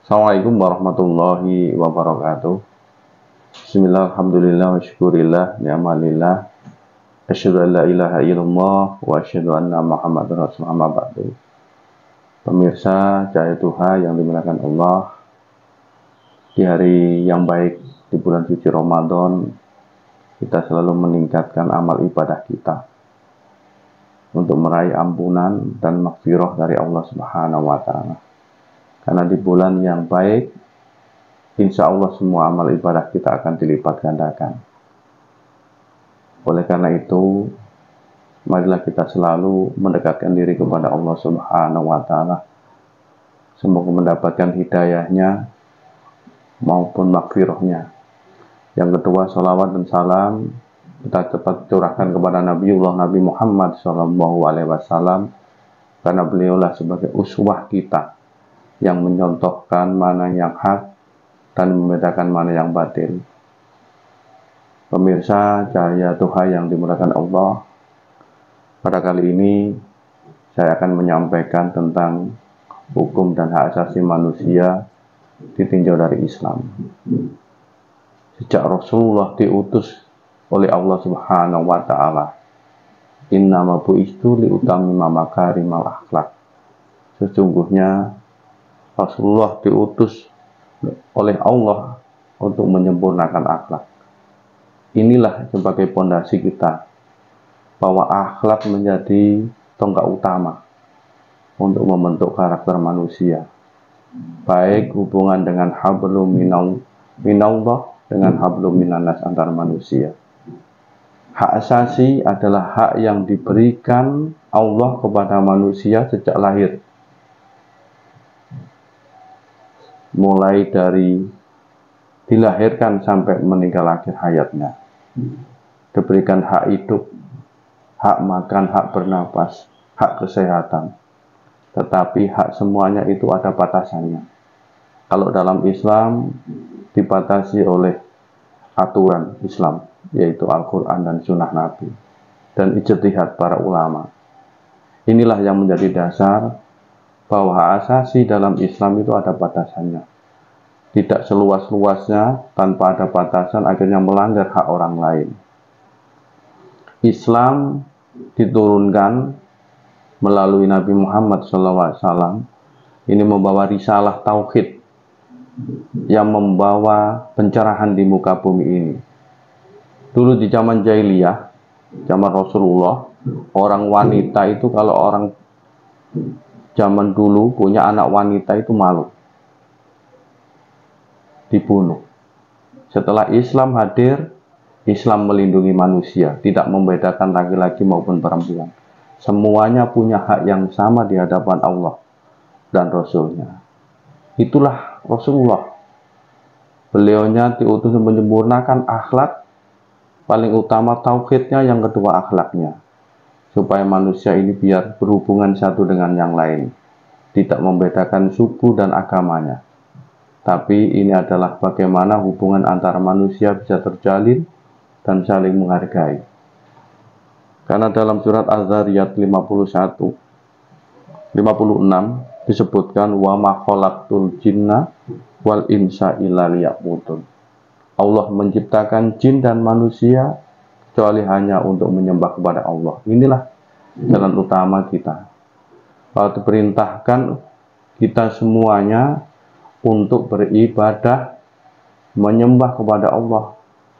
Assalamualaikum warahmatullahi wabarakatuh. Bismillah, alhamdulillah, wa syukurillah, ni'malillah. Asyhadu an la ilaha illallah wa asyhadu anna Muhammadar Rasulullah ba'du. Pemirsa cahaya Tuhan yang dimuliakan Allah, di hari yang baik di bulan suci Ramadan, kita selalu meningkatkan amal ibadah kita untuk meraih ampunan dan maghfirah dari Allah Subhanahu wa Ta'ala. Karena di bulan yang baik, insya Allah semua amal ibadah kita akan dilipat gandakan. Oleh karena itu, marilah kita selalu mendekatkan diri kepada Allah Subhanahu wa Ta'ala. Semoga mendapatkan hidayahnya maupun maghfirahnya. Yang kedua, salawat dan salam kita cepat curahkan kepada Nabi Muhammad SAW, karena beliaulah sebagai uswah kita yang menyontohkan mana yang hak dan membedakan mana yang batil. Pemirsa cahaya Tuhan yang dimuliakan Allah, pada kali ini saya akan menyampaikan tentang hukum dan hak asasi manusia ditinjau dari Islam. Sejak Rasulullah diutus oleh Allah Subhanahu wa Ta'ala, innama bu'istu liutammima makarimal akhlak. Sesungguhnya Rasulullah diutus oleh Allah untuk menyempurnakan akhlak. Inilah sebagai pondasi kita bahwa akhlak menjadi tonggak utama untuk membentuk karakter manusia, baik hubungan dengan hablum minallah dengan hablum minannas antar manusia. Hak asasi adalah hak yang diberikan Allah kepada manusia sejak lahir, mulai dari dilahirkan sampai meninggal akhir hayatnya. Diberikan hak hidup, hak makan, hak bernapas, hak kesehatan. Tetapi hak semuanya itu ada batasannya. Kalau dalam Islam dibatasi oleh aturan Islam, yaitu Al-Quran dan Sunnah Nabi, dan ijtihad para ulama. Inilah yang menjadi dasar bahwa hak asasi dalam Islam itu ada batasannya. Tidak seluas-luasnya tanpa ada batasan akhirnya melanggar hak orang lain. Islam diturunkan melalui Nabi Muhammad SAW. Ini membawa risalah tauhid yang membawa pencerahan di muka bumi ini. Dulu di zaman jahiliyah, zaman Rasulullah, orang wanita itu kalau orang zaman dulu punya anak wanita itu malu, dibunuh. Setelah Islam hadir, Islam melindungi manusia, tidak membedakan laki-laki maupun perempuan. Semuanya punya hak yang sama di hadapan Allah dan Rasulnya. Itulah Rasulullah. Beliaunya diutus menyempurnakan akhlak, paling utama tauhidnya, yang kedua akhlaknya, supaya manusia ini biar berhubungan satu dengan yang lain, tidak membedakan suku dan agamanya. Tapi ini adalah bagaimana hubungan antara manusia bisa terjalin dan saling menghargai. Karena dalam surat Az-Zariyat 56 disebutkan wa ma khalaqtul jinna wal insa illa liya'budun. Allah menciptakan jin dan manusia kecuali hanya untuk menyembah kepada Allah. Inilah jalan utama kita. Kalau diperintahkan kita semuanya untuk beribadah, menyembah kepada Allah.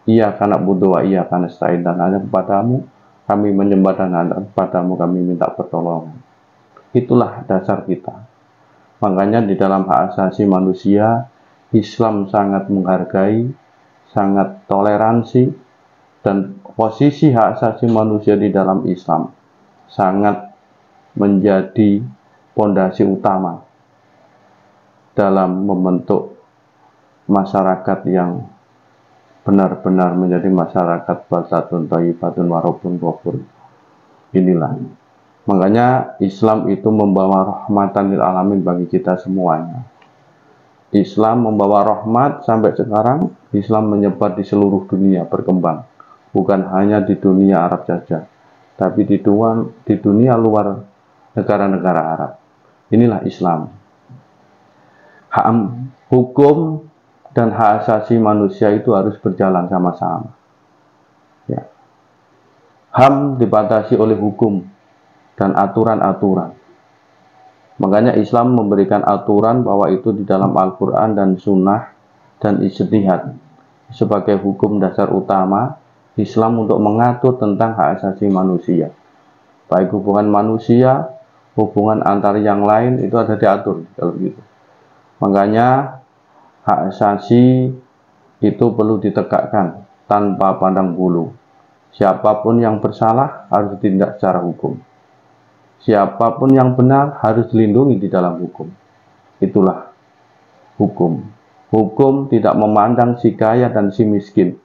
Iyyaka na'budu wa iyyaka nasta'in, dan hanya kepadamu kami menyembah dan hanya kepadamu kami minta pertolongan. Itulah dasar kita. Makanya di dalam hak asasi manusia, Islam sangat menghargai, sangat toleransi, dan posisi hak asasi manusia di dalam Islam sangat menjadi pondasi utama dalam membentuk masyarakat yang benar-benar menjadi masyarakat baldatun thayyibatun warabun ghafur. Inilah. Makanya Islam itu membawa rahmatan lil alamin bagi kita semuanya. Islam membawa rahmat sampai sekarang. Islam menyebar di seluruh dunia, berkembang. Bukan hanya di dunia Arab saja, tapi di dunia luar negara-negara Arab. Inilah Islam. Hukum dan hak asasi manusia itu harus berjalan sama-sama. Ya. HAM dibatasi oleh hukum dan aturan-aturan. Makanya Islam memberikan aturan bahwa itu di dalam Al-Quran dan Sunnah dan ijtihad sebagai hukum dasar utama Islam untuk mengatur tentang hak asasi manusia. Baik hubungan manusia, hubungan antar yang lain itu ada diatur kalau gitu. Makanya hak asasi itu perlu ditegakkan tanpa pandang bulu. Siapapun yang bersalah harus ditindak secara hukum. Siapapun yang benar harus dilindungi di dalam hukum. Itulah hukum. Hukum tidak memandang si kaya dan si miskin.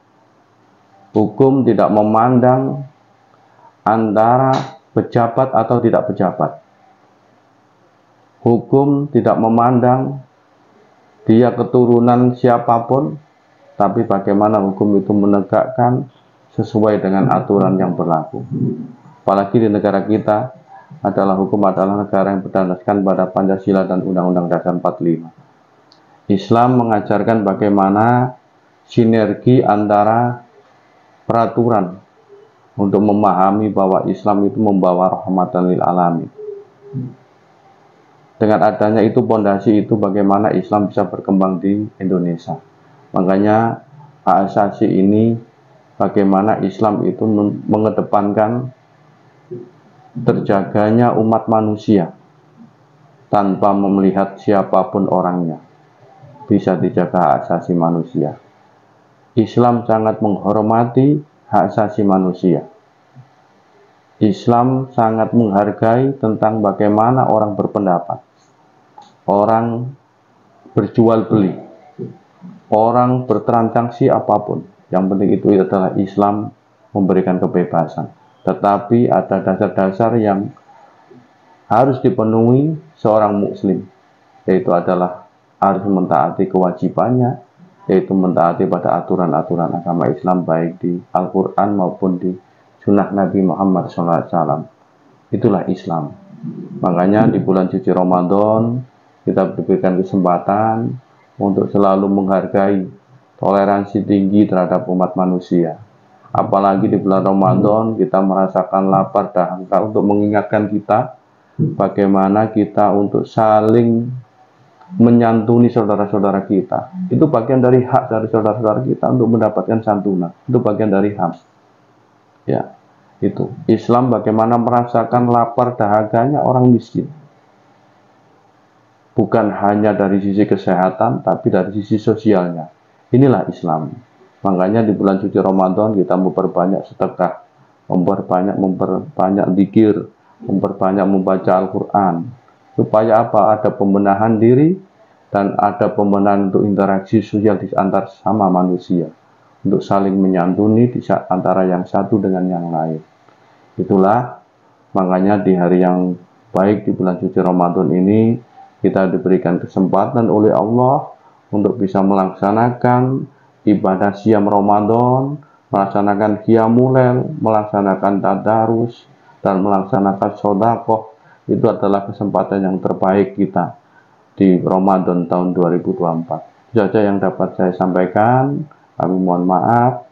Hukum tidak memandang antara pejabat atau tidak pejabat. Hukum tidak memandang dia keturunan siapapun, tapi bagaimana hukum itu menegakkan sesuai dengan aturan yang berlaku. Apalagi di negara kita adalah hukum adalah negara yang berdasarkan pada Pancasila dan Undang-Undang Dasar 45. Islam mengajarkan bagaimana sinergi antara peraturan untuk memahami bahwa Islam itu membawa rahmatan lil alamin. Dengan adanya itu pondasi itu bagaimana Islam bisa berkembang di Indonesia. Makanya hak asasi ini bagaimana Islam itu mengedepankan terjaganya umat manusia tanpa melihat siapapun orangnya. Bisa dijaga hak asasi manusia. Islam sangat menghormati hak asasi manusia. Islam sangat menghargai tentang bagaimana orang berpendapat, orang berjual beli, orang bertransaksi apapun. Yang penting itu adalah Islam memberikan kebebasan. Tetapi ada dasar-dasar yang harus dipenuhi seorang muslim, yaitu adalah harus mentaati kewajibannya, yaitu mentaati pada aturan-aturan agama Islam baik di Al-Quran maupun di Sunnah Nabi Muhammad SAW. Itulah Islam. Makanya di bulan suci Ramadan kita diberikan kesempatan untuk selalu menghargai toleransi tinggi terhadap umat manusia. Apalagi di bulan Ramadan kita merasakan lapar dahaga untuk mengingatkan kita bagaimana kita untuk saling menyantuni saudara-saudara kita. Itu bagian dari hak dari saudara-saudara kita untuk mendapatkan santunan. Itu bagian dari HAM. Ya, itu Islam bagaimana merasakan lapar dahaganya orang miskin. Bukan hanya dari sisi kesehatan, tapi dari sisi sosialnya. Inilah Islam. Makanya di bulan suci Ramadan kita memperbanyak sedekah, memperbanyak zikir, memperbanyak membaca Al-Quran. Supaya apa? Ada pembenahan diri dan ada pembenahan untuk interaksi sosial di antar sama manusia. Untuk saling menyantuni di antara yang satu dengan yang lain. Itulah makanya di hari yang baik di bulan suci Ramadan ini kita diberikan kesempatan oleh Allah untuk bisa melaksanakan ibadah siam Ramadan, melaksanakan qiyamul lail, melaksanakan tadarus, dan melaksanakan sedekah. Itu adalah kesempatan yang terbaik kita di Ramadan tahun 2024. Itu saja yang dapat saya sampaikan. Kami mohon maaf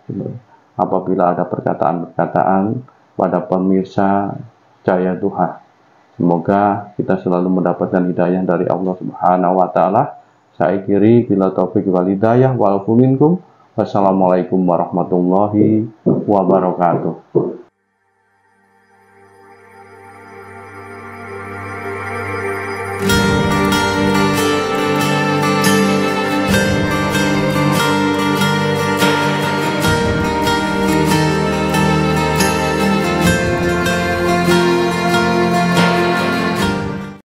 apabila ada perkataan-perkataan pada pemirsa Cahaya Duha. Semoga kita selalu mendapatkan hidayah dari Allah Subhanahu wa Ta'ala. Saya akhiri bila taufik wal hidayah wal minkum. Wassalamualaikum warahmatullahi wabarakatuh.